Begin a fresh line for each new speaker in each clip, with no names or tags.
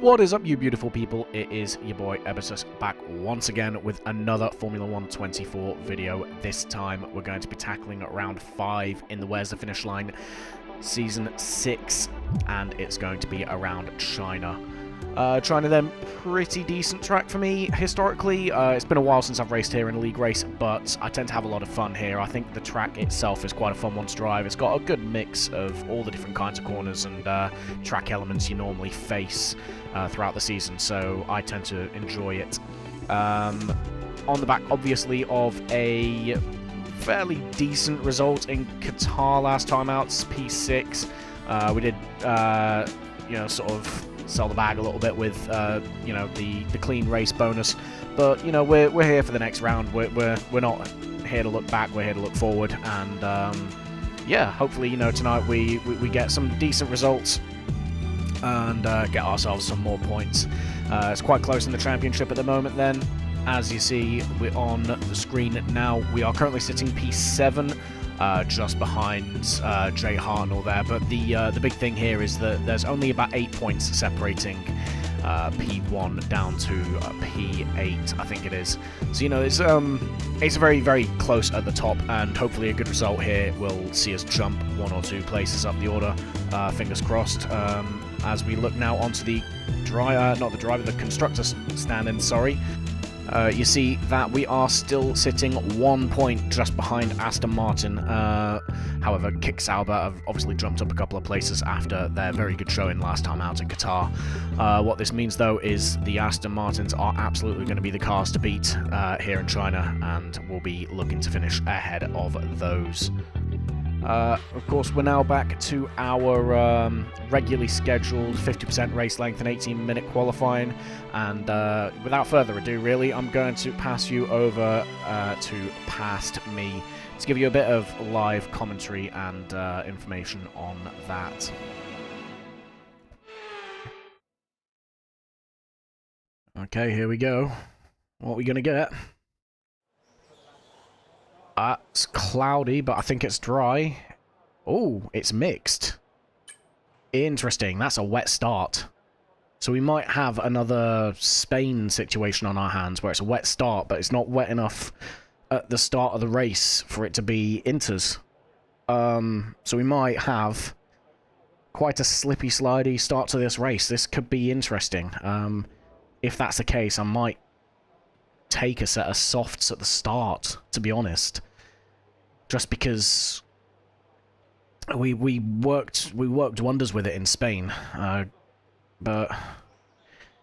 What is up, you beautiful people? It is your boy Ebitus back once again with another Formula 1 24 video. This time we're going to be tackling round 5 in the Where's the Finish Line Season 6, and it's going to be around China. China then, pretty decent track for me historically. It's been a while since I've raced here in a league race, but I tend to have a lot of fun here. I think the track itself is quite a fun one to drive. It's got a good mix of all the different kinds of corners and track elements you normally face throughout the season, so I tend to enjoy it. On the back, obviously, of a fairly decent result in Qatar last time out, P6. We did, sort of sell the bag a little bit with, the clean race bonus. But, we're here for the next round. We're not here to look back. We're here to look forward. And, yeah, hopefully, tonight we get some decent results and get ourselves some more points. It's quite close in the championship at the moment then. As you see, we're on the screen now. We are currently sitting P7. Just behind Jay Hartnell there, but the big thing here is that there's only about 8 points separating P1 down to P8, I think it is. So it's very, very close at the top, and hopefully a good result here will see us jump 1 or 2 places up the order. Fingers crossed. As we look now onto the the constructor stand-in. Sorry. You see that we are still sitting 1 point just behind Aston Martin. However, Kick Sauber have obviously jumped up a couple of places after their very good showing last time out in Qatar. What this means, though, is the Aston Martins are absolutely going to be the cars to beat here in China, and we'll be looking to finish ahead of those. Of course, we're now back to our regularly scheduled 50% race length and 18-minute qualifying, and without further ado, really, I'm going to pass you over to Past Me to give you a bit of live commentary and information on that. Okay, here we go. What are we going to get? It's cloudy, but I think it's dry. Oh, it's mixed. Interesting. That's a wet start. So we might have another Spain situation on our hands where it's a wet start, but it's not wet enough at the start of the race for it to be inters. So we might have quite a slippy, slidey start to this race. This could be interesting. If that's the case, I might take a set of softs at the start, to be honest, just because we worked wonders with it in Spain, but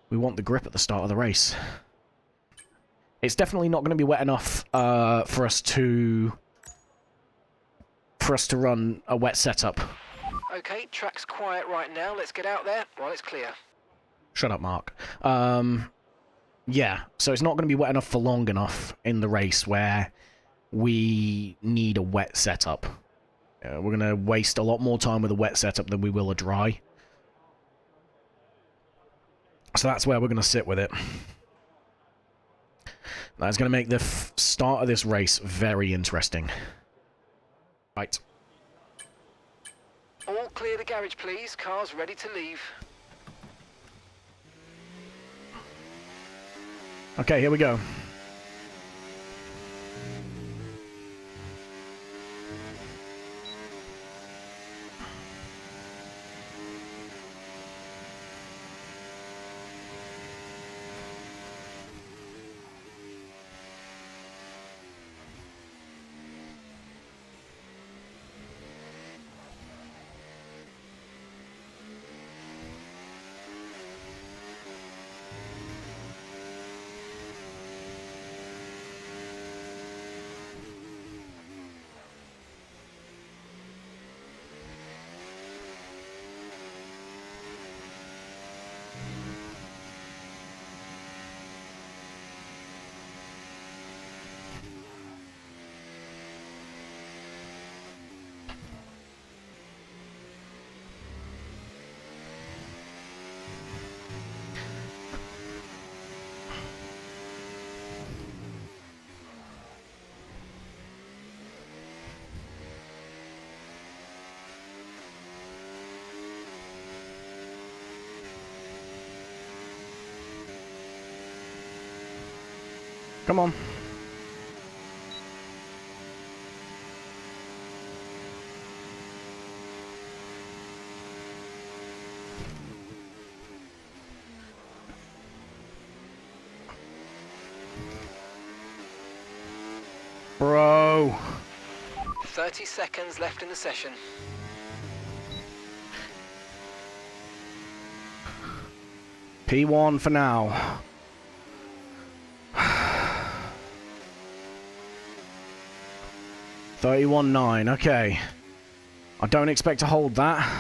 we want the grip at the start of the race. It's definitely not going to be wet enough for us to run a wet setup.
Okay, track's quiet right now. Let's get out there while it's clear.
Shut up, Mark. Yeah, so it's not going to be wet enough for long enough in the race where we need a wet setup. We're going to waste a lot more time with a wet setup than we will a dry. So that's where we're going to sit with it. That's going to make the start of this race very interesting. Right.
All clear the garage, please. Cars ready to leave.
Okay, here we go. Come on. Bro.
30 seconds left in the session.
P1 for now. 31.9, okay. I don't expect to hold that,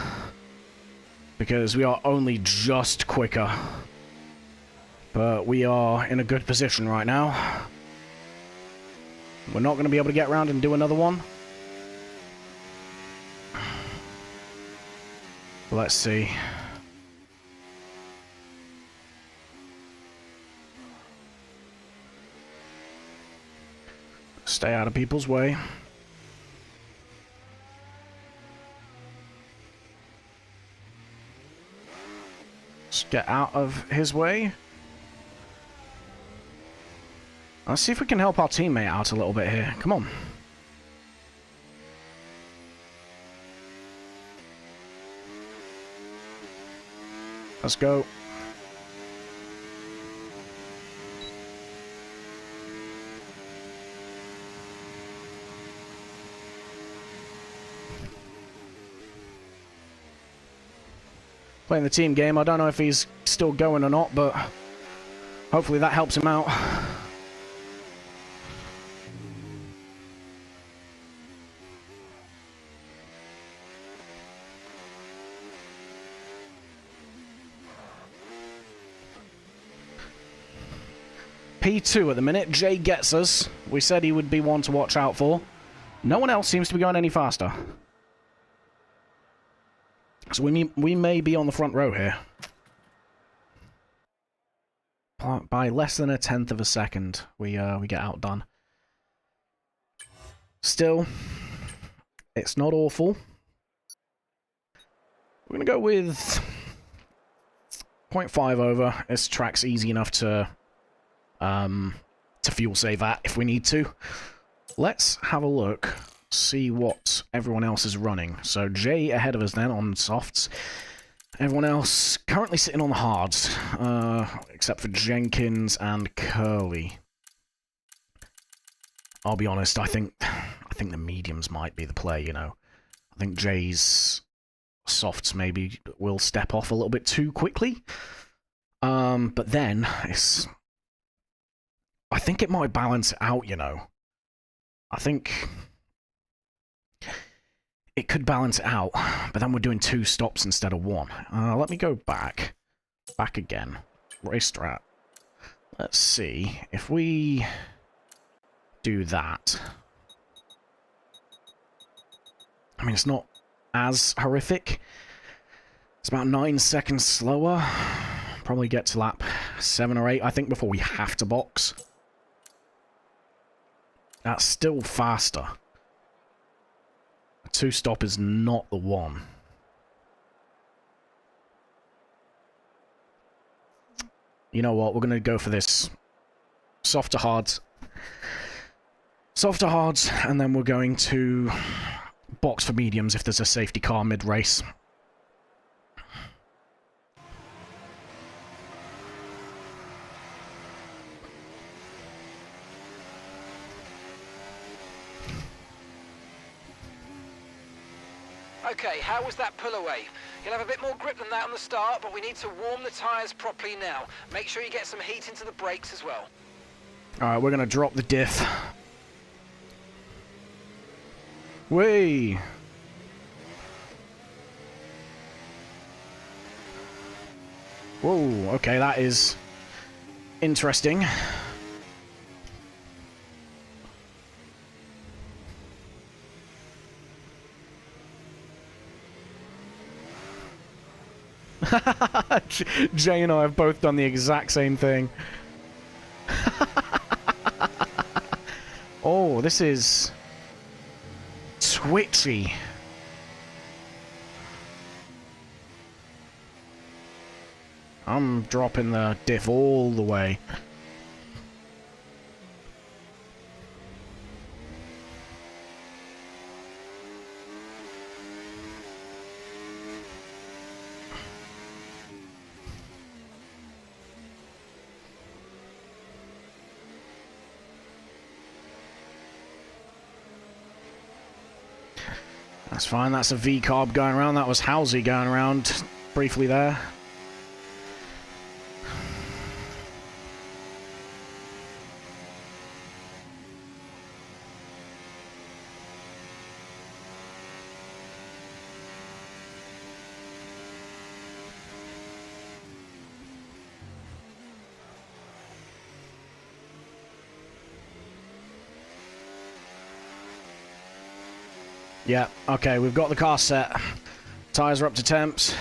because we are only just quicker. But we are in a good position right now. We're not going to be able to get around and do another one. Let's see. Stay out of people's way. Just get out of his way. Let's see if we can help our teammate out a little bit here. Come on. Let's go. Playing the team game. I don't know if he's still going or not, but hopefully that helps him out. P2 at the minute. Jay gets us. We said he would be one to watch out for. No one else seems to be going any faster. So we may be on the front row here. By less than 1/10 of a second, we get outdone. Still, it's not awful. We're going to go with 0.5 over. This track's easy enough to fuel save at if we need to. Let's have a look. See what everyone else is running. So Jay ahead of us then on softs. Everyone else currently sitting on the hards, except for Jenkins and Curly. I'll be honest, I think the mediums might be the play, you know. I think Jay's softs maybe will step off a little bit too quickly. But then I think it might balance it out, you know. I think it could balance it out, but then we're doing 2 stops instead of 1. Let me go back. Back again. Race strat. Let's see. If we do that. I mean, it's not as horrific. It's about 9 seconds slower. Probably get to lap 7 or 8, I think, before we have to box. That's still faster. 2-stop is not the one. You know what? We're going to go for this. Soft to hards. Soft to hards, and then we're going to box for mediums if there's a safety car mid-race.
Okay, how was that pull away? You'll have a bit more grip than that on the start, but we need to warm the tyres properly now. Make sure you get some heat into the brakes as well.
Alright, we're going to drop the diff. Whee! Whoa, okay, that is interesting. Jay and I have both done the exact same thing. Oh, this is twitchy. I'm dropping the diff all the way. That's fine, that's a V-carb going around. That was Halsey going around briefly there. Yeah, okay, we've got the car set. Tyres are up to temps.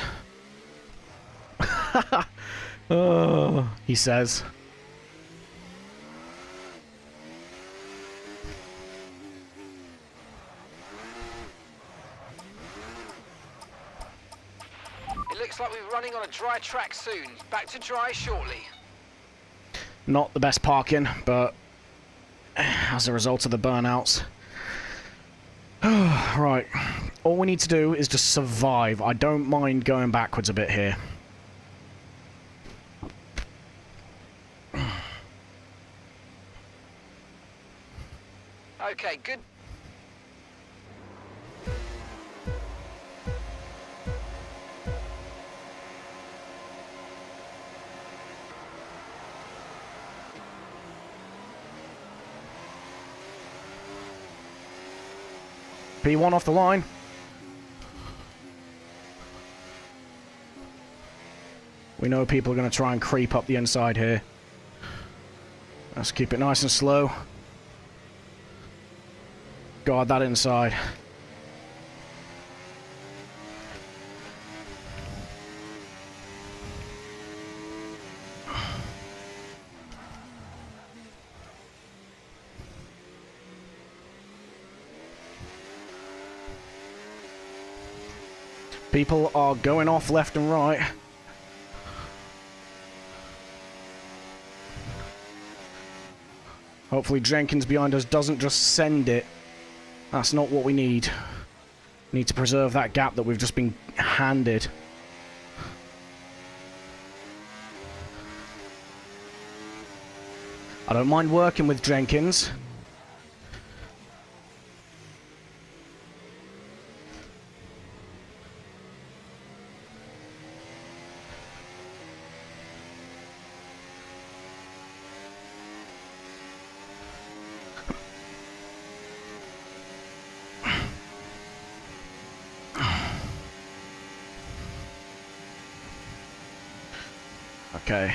Oh, he says.
It looks like we're running on a dry track soon. Back to dry shortly.
Not the best parking, but as a result of the burnouts. Right, all we need to do is just survive. I don't mind going backwards a bit here.
Okay, good.
P1 off the line. We know people are going to try and creep up the inside here. Let's keep it nice and slow. Guard that inside. People are going off left and right. Hopefully Jenkins behind us doesn't just send it. That's not what we need. We need to preserve that gap that we've just been handed. I don't mind working with Jenkins. Okay.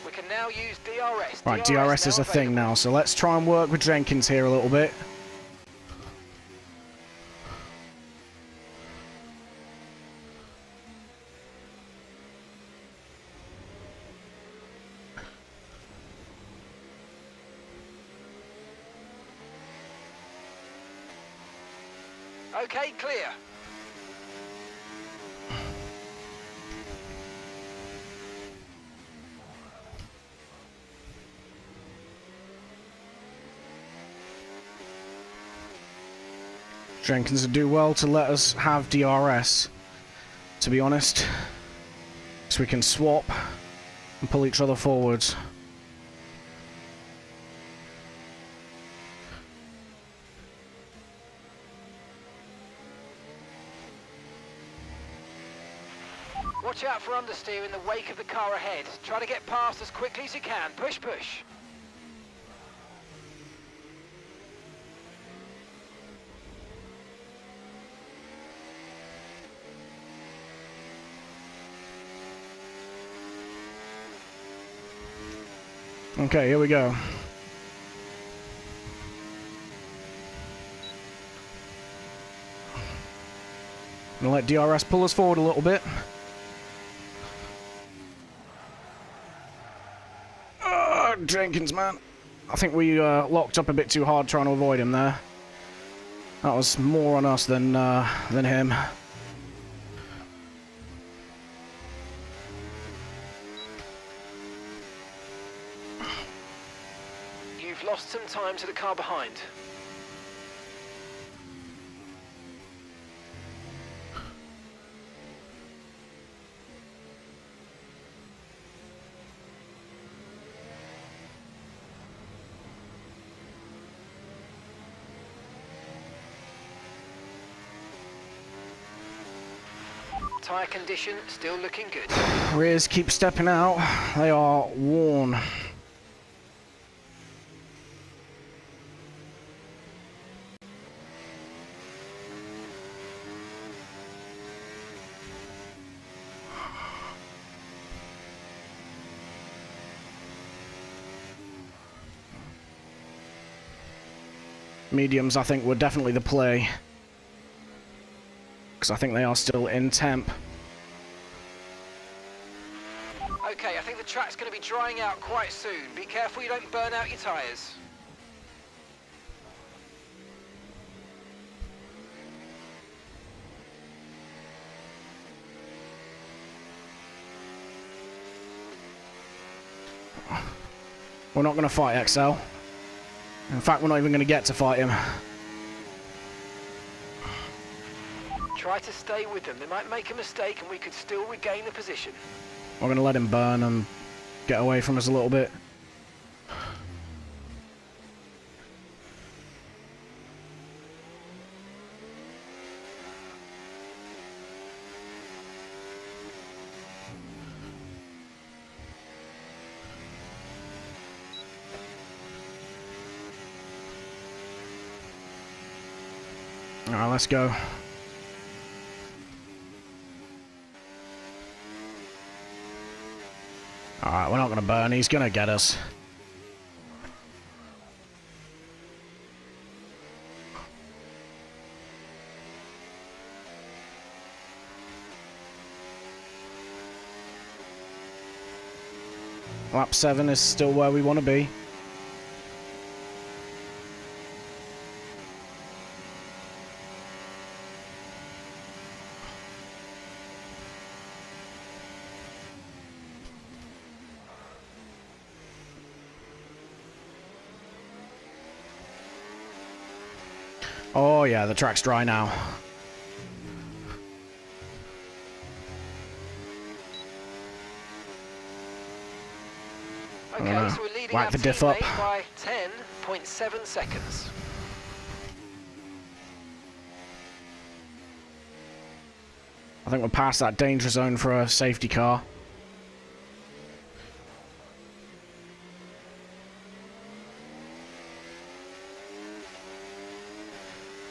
We can now use DRS.
Right, DRS is a thing now, so let's try and work with Jenkins here a little bit.
Okay, clear.
Jenkins would do well to let us have DRS, to be honest. So we can swap and pull each other forwards.
Watch out for understeer in the wake of the car ahead. Try to get past as quickly as you can. Push, push.
Okay, here we go. Gonna let DRS pull us forward a little bit. Jenkins, man. I think we locked up a bit too hard trying to avoid him there. That was more on us than him.
You've lost lost some time to the car behind. Tyre condition still looking good.
Rears keep stepping out. They are worn. Mediums, I think, were definitely the play. Because I think they are still in temp.
Okay, I think the track's going to be drying out quite soon. Be careful you don't burn out your tyres.
We're not going to fight XL. In fact, we're not even going to get to fight him.
Try to stay with them. They might make a mistake and we could still regain the position.
We're going to let him burn and get away from us a little bit. Alright, let's go. Alright, we're not going to burn. He's going to get us. Lap 7 is still where we want to be. Oh yeah, the track's dry now.
Okay, so we're leading
whack
our
the diff up
teammate by 10.7 seconds.
I think we're past that danger zone for a safety car.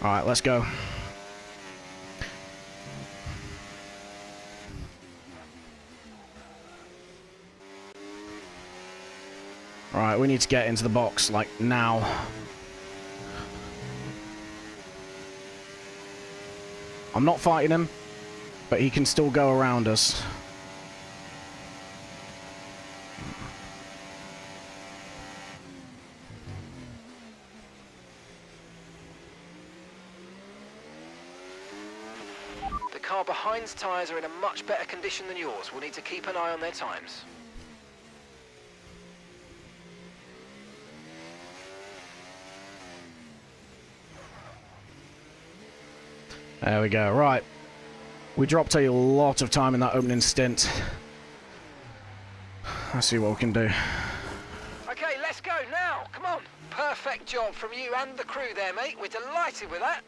Alright, let's go. Alright, we need to get into the box, like, now. I'm not fighting him, but he can still go around us.
The car behind's tyres are in a much better condition than yours. We'll need to keep an eye on their times.
There we go. Right. We dropped a lot of time in that opening stint. Let's see what we can do.
Okay, let's go now. Come on. Perfect job from you and the crew there, mate. We're delighted with that.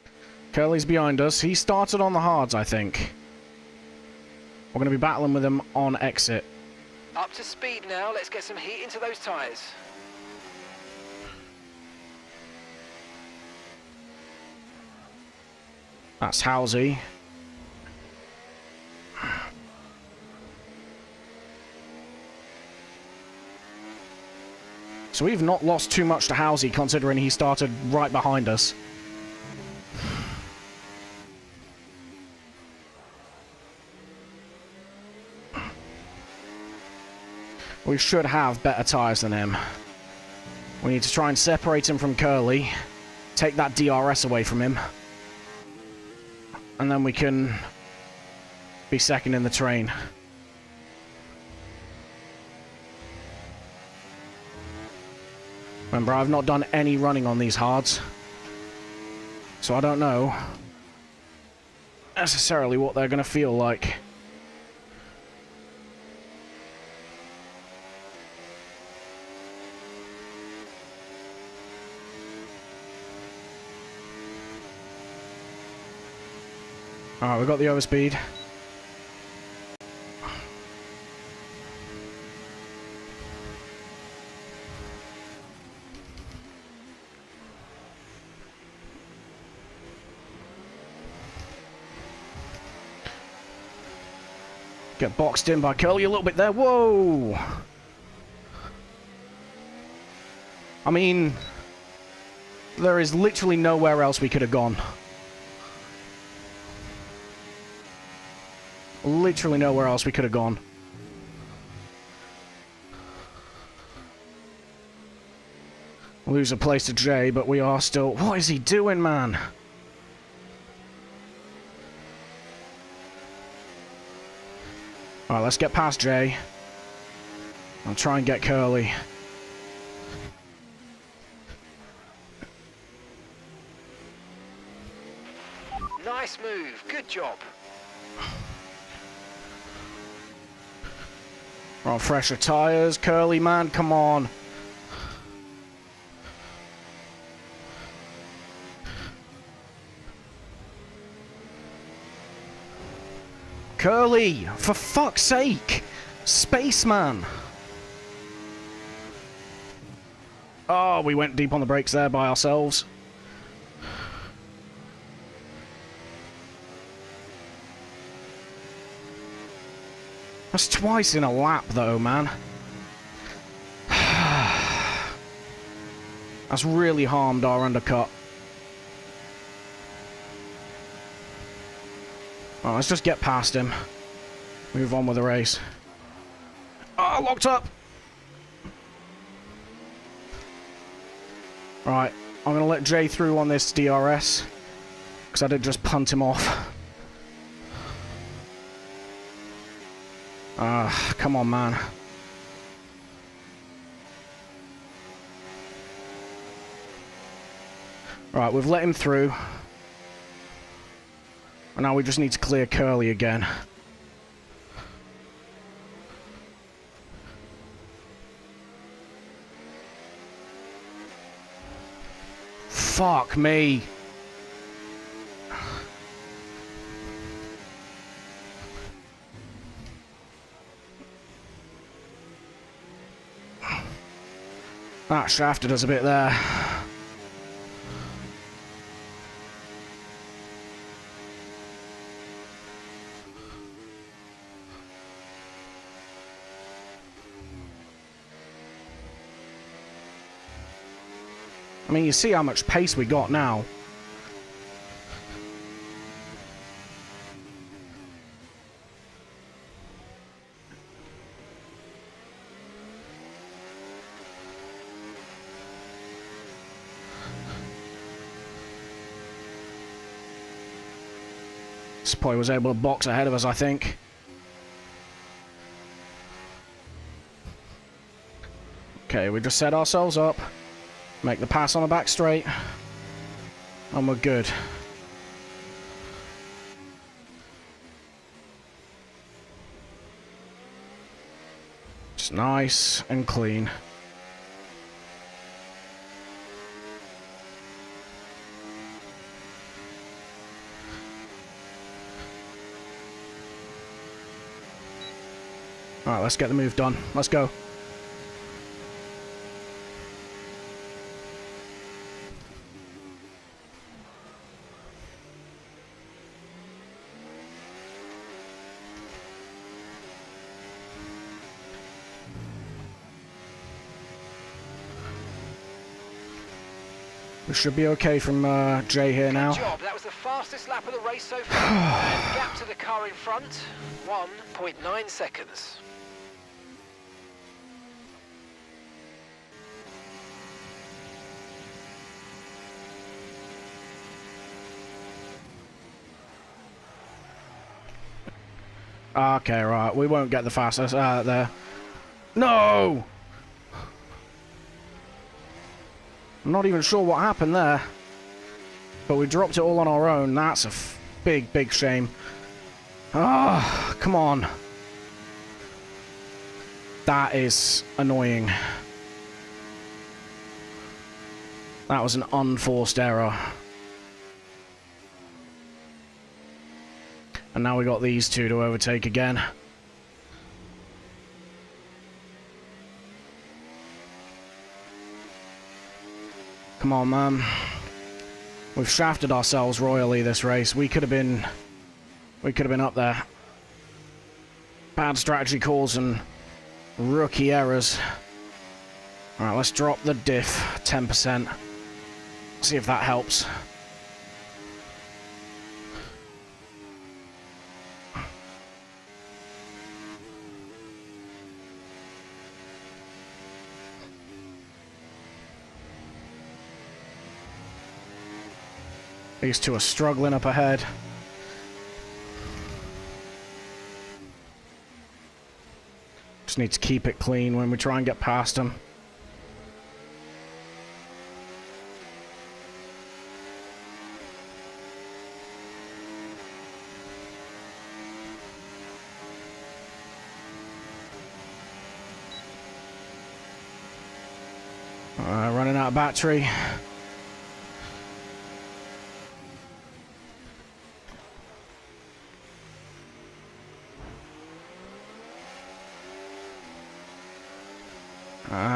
Curly's behind us. He started on the hards, I think. We're going to be battling with him on exit.
Up to speed now. Let's get some heat into those tyres.
That's Halsey. So we've not lost too much to Halsey, considering he started right behind us. We should have better tyres than him. We need to try and separate him from Curly, take that DRS away from him, and then we can be second in the train. Remember, I've not done any running on these hards, so I don't know necessarily what they're going to feel like. Alright, we've got the overspeed. Get boxed in by Curly a little bit there. Whoa! I mean, there is literally nowhere else we could have gone. Literally nowhere else we could have gone. Lose a place to Jay, but we are still... What is he doing, man? Alright, let's get past Jay. I'll try and get Curly.
Nice move. Good job.
We're on fresher tyres. Curly, man, come on. Curly, for fuck's sake! Spaceman! Oh, we went deep on the brakes there by ourselves. That's twice in a lap, though, man. That's really harmed our undercut. Oh, let's just get past him. Move on with the race. Oh, locked up! Right, I'm going to let Jay through on this DRS. Because I did just punt him off. Come on, man. Right, we've let him through. And now we just need to clear Curly again. Fuck me. That shafted us a bit there. I mean, you see how much pace we got now. Spoy was able to box ahead of us, I think. Okay, we just set ourselves up. Make the pass on the back straight. And we're good. Just nice and clean. Alright, let's get the move done. Let's go. We should be okay from Jay here now.
Good job. That was the fastest lap of the race so far. And gap to the car in front, 1.9 seconds.
Okay, right. We won't get the fastest there. No! I'm not even sure what happened there. But we dropped it all on our own. That's a big, big shame. Ah, come on. That is annoying. That was an unforced error. And now we got these two to overtake again. Come on, man. We've shafted ourselves royally this race. We could have been up there. Bad strategy calls and rookie errors. Alright, let's drop the diff 10%. See if that helps. These two are struggling up ahead. Just need to keep it clean when we try and get past them. Running out of battery.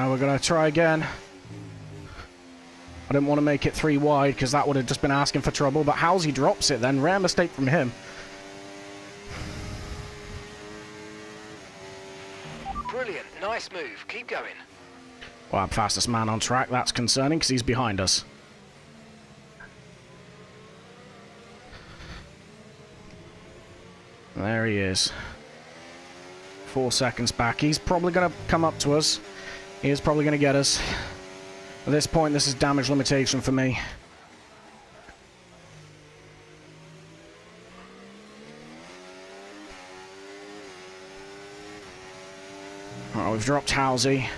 We're going to try again. I didn't want to make it 3 wide because that would have just been asking for trouble, but Halsey drops it then. Rare mistake from him.
Brilliant. Nice move. Keep going.
Well, I'm fastest man on track. That's concerning because he's behind us. There he is. 4 seconds back. He's probably going to come up to us. He is probably going to get us. At this point, this is damage limitation for me. Alright, we've dropped Halsey.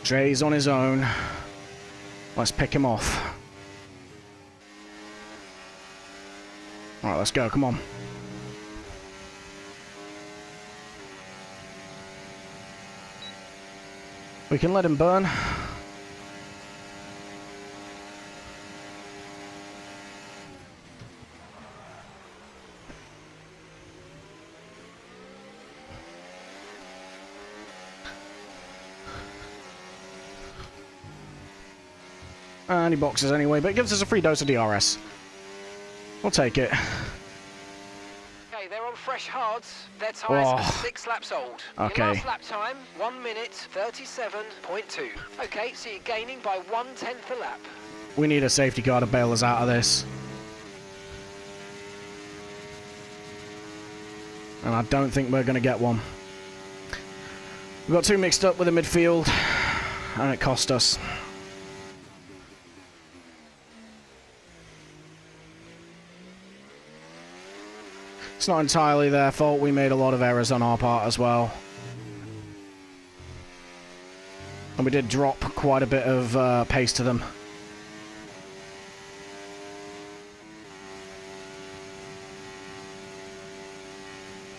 Jay's on his own. Let's pick him off. Alright, let's go. Come on. We can let him burn. And he boxes anyway, but it gives us a free dose of DRS. We'll take it.
Okay, they're on fresh hards. Their tyres are 6 laps old.
Okay.
Your last lap time, 1 minute 37.2. Okay, so you're gaining by 1/10 a lap.
We need a safety car to bail us out of this. And I don't think we're going to get one. We got too mixed up with the midfield, and it cost us. It's not entirely their fault. We made a lot of errors on our part as well. And we did drop quite a bit of pace to them.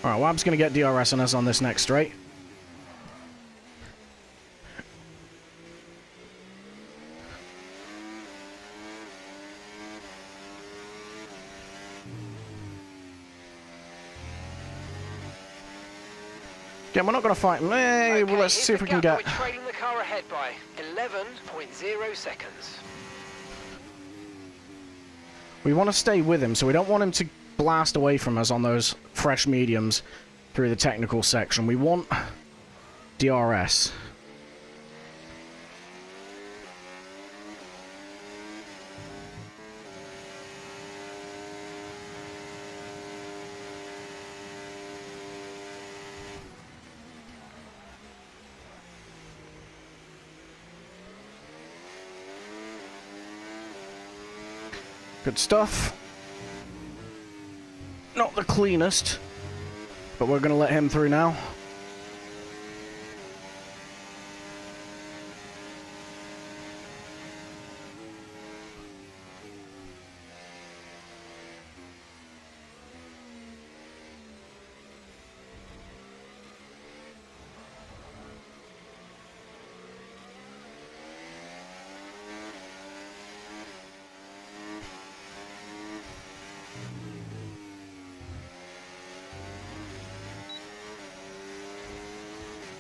Alright, Wab's going to get DRS on us on this next straight. Again, we're not going to fight him. Hey, well, let's see if we can get...
We're trailing the car ahead by 11.0 seconds.
We want to stay with him, so we don't want him to blast away from us on those fresh mediums through the technical section. We want DRS. Good stuff. Not the cleanest, but we're going to let him through now.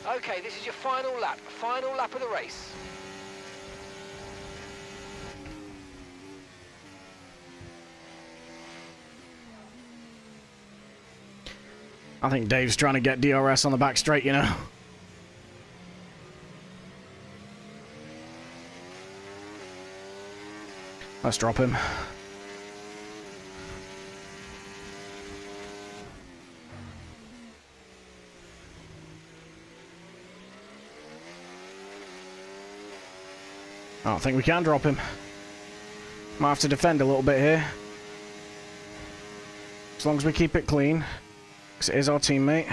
Okay, this is your final lap of the race.
I think Dave's trying to get DRS on the back straight, you know. Let's drop him. I don't think we can drop him. Might have to defend a little bit here. As long as we keep it clean. Because it is our teammate.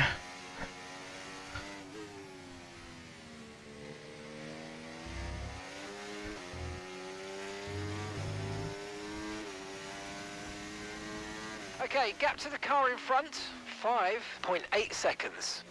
Okay, gap to the car in front, 5.8 seconds.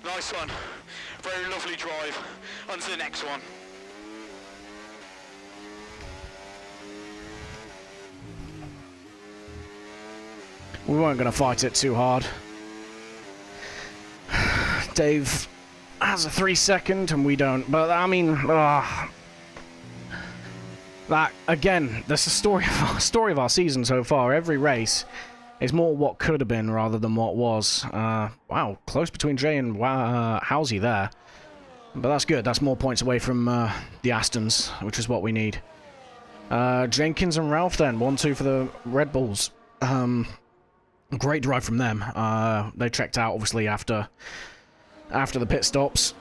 Nice one. Very lovely drive. On to the next one.
We weren't going to fight it too hard. Dave has a 3 second and we don't. But, I mean, that, again, that's the story of our season so far. Every race is more what could have been rather than what was. Wow, close between Jay and Halsey there. But that's good. That's more points away from the Astons, which is what we need. Jenkins and Ralph then. 1-2 for the Red Bulls. Great drive from them. They checked out, obviously, after the pit stops.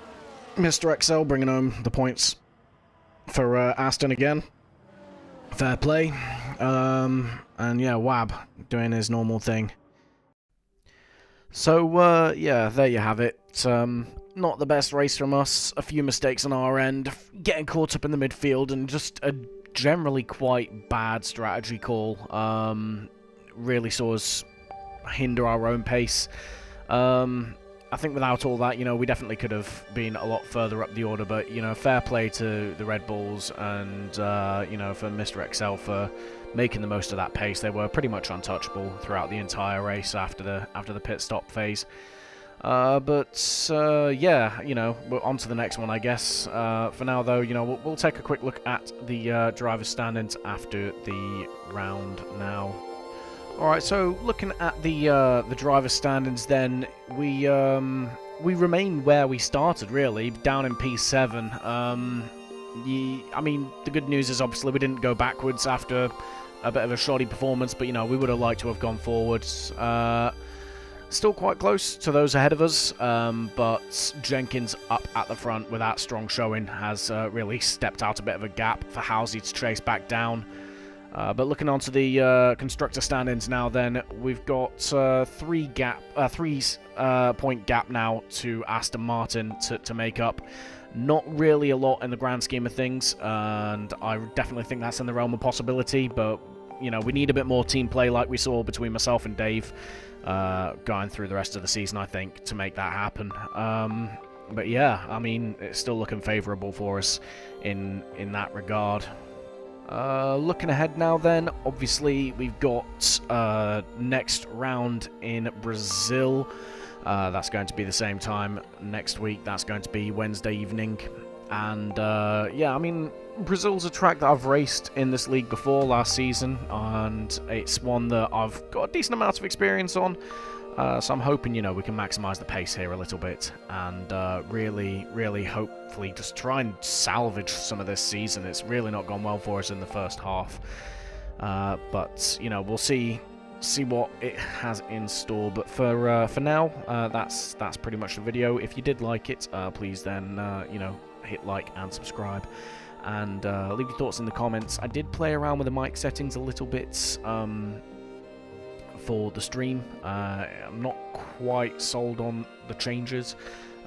Mr. XL bringing home the points for Aston again. Fair play. And yeah, Wab doing his normal thing. So, yeah, there you have it. Not the best race from us. A few mistakes on our end. Getting caught up in the midfield and just a generally quite bad strategy call. Really saw us hinder our own pace. I think without all that, you know, we definitely could have been a lot further up the order, but, you know, fair play to the Red Bulls and, you know, for Mr. XL for making the most of that pace. They were pretty much untouchable throughout the entire race after the pit stop phase. Yeah, you know, we're on to the next one, I guess. For now, though, you know, we'll take a quick look at the driver's standings after the round now. Alright, so looking at the driver's standings then, we remain where we started, really, down in P7. I mean, the good news is obviously we didn't go backwards after a bit of a shoddy performance, but, you know, we would have liked to have gone forwards. Still quite close to those ahead of us, but Jenkins up at the front with that strong showing has really stepped out a bit of a gap for Halsey to chase back down. But looking on to the constructor standings now, then we've got 3 point gap now to Aston Martin to make up. Not really a lot in the grand scheme of things, and I definitely think that's in the realm of possibility. But you know, we need a bit more team play, like we saw between myself and Dave going through the rest of the season, I think, to make that happen. But yeah, I mean, it's still looking favourable for us in that regard. Looking ahead now then, obviously we've got next round in Brazil. That's going to be the same time next week. That's going to be Wednesday evening. And yeah, I mean, Brazil's a track that I've raced in this league before last season, and it's one that I've got a decent amount of experience on. So I'm hoping, you know, we can maximise the pace here a little bit and really hopefully just try and salvage some of this season. It's really not gone well for us in the first half. But, you know, we'll see what it has in store. But for now, that's pretty much the video. If you did like it, please then, you know, hit like and subscribe. And leave your thoughts in the comments. I did play around with the mic settings a little bit for the stream. I'm not quite sold on the changes.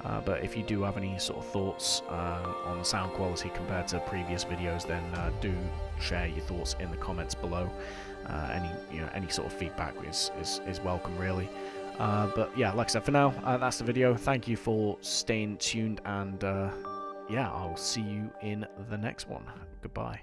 But if you do have any sort of thoughts on sound quality compared to previous videos, then do share your thoughts in the comments below. Any sort of feedback is welcome, really. But yeah, like I said, for now, that's the video. Thank you for staying tuned, and yeah, I'll see you in the next one. Goodbye.